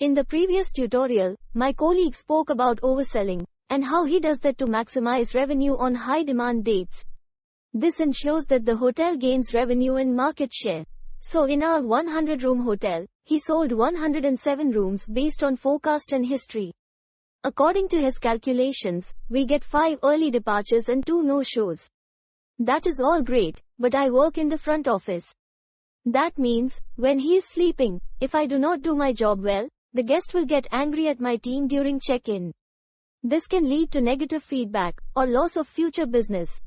In the previous tutorial, my colleague spoke about overselling and how he does that to maximize revenue on high-demand dates. This ensures that the hotel gains revenue and market share. So in our 100-room hotel, he sold 107 rooms based on forecast and history. According to his calculations, we get 5 early departures and 2 no-shows. That is all great, but I work in the front office. That means, when he is sleeping, if I do not do my job well, the guest will get angry at my team during check-in. This can lead to negative feedback or loss of future business.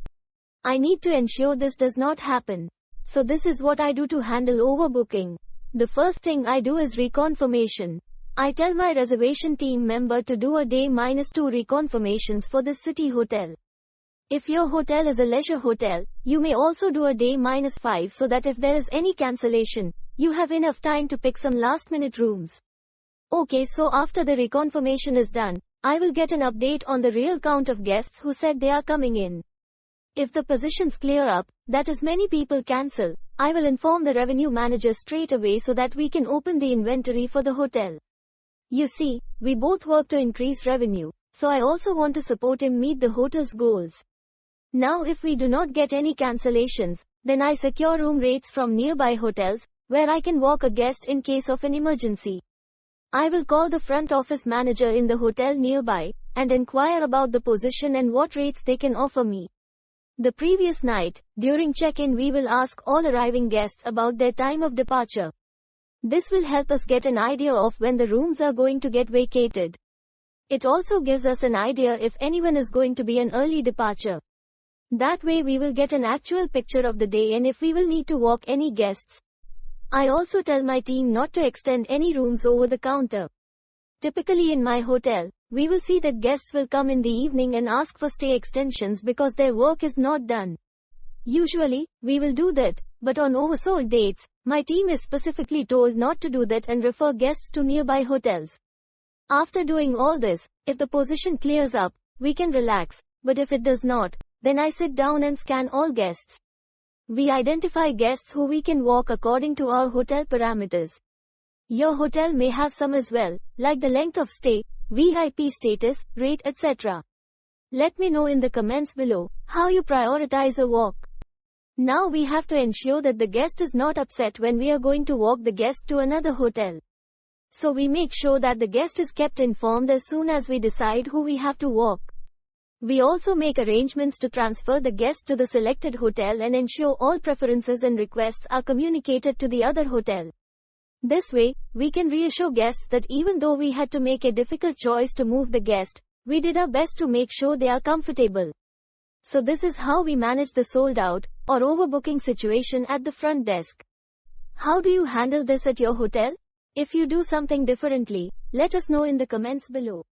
I need to ensure this does not happen. So this is what I do to handle overbooking. The first thing I do is reconfirmation. I tell my reservation team member to do a day -2 reconfirmations for the city hotel. If your hotel is a leisure hotel, you may also do a day -5 so that if there is any cancellation, you have enough time to pick some last-minute rooms. Okay, so after the reconfirmation is done, I will get an update on the real count of guests who said they are coming in. If the positions clear up, that is many people cancel, I will inform the revenue manager straight away so that we can open the inventory for the hotel. You see, we both work to increase revenue, so I also want to support him meet the hotel's goals. Now if we do not get any cancellations, then I secure room rates from nearby hotels, where I can walk a guest in case of an emergency. I will call the front office manager in the hotel nearby, and inquire about the position and what rates they can offer me. The previous night, during check-in we will ask all arriving guests about their time of departure. This will help us get an idea of when the rooms are going to get vacated. It also gives us an idea if anyone is going to be an early departure. That way we will get an actual picture of the day and if we will need to walk any guests. I also tell my team not to extend any rooms over the counter. Typically in my hotel, we will see that guests will come in the evening and ask for stay extensions because their work is not done. Usually, we will do that, but on oversold dates, my team is specifically told not to do that and refer guests to nearby hotels. After doing all this, if the position clears up, we can relax, but if it does not, then I sit down and scan all guests. We identify guests who we can walk according to our hotel parameters. Your hotel may have some as well, like the length of stay, VIP status, rate, etc. Let me know in the comments below how you prioritize a walk. Now we have to ensure that the guest is not upset when we are going to walk the guest to another hotel. So we make sure that the guest is kept informed as soon as we decide who we have to walk. We also make arrangements to transfer the guest to the selected hotel and ensure all preferences and requests are communicated to the other hotel. This way, we can reassure guests that even though we had to make a difficult choice to move the guest, we did our best to make sure they are comfortable. So this is how we manage the sold out or overbooking situation at the front desk. How do you handle this at your hotel? If you do something differently, let us know in the comments below.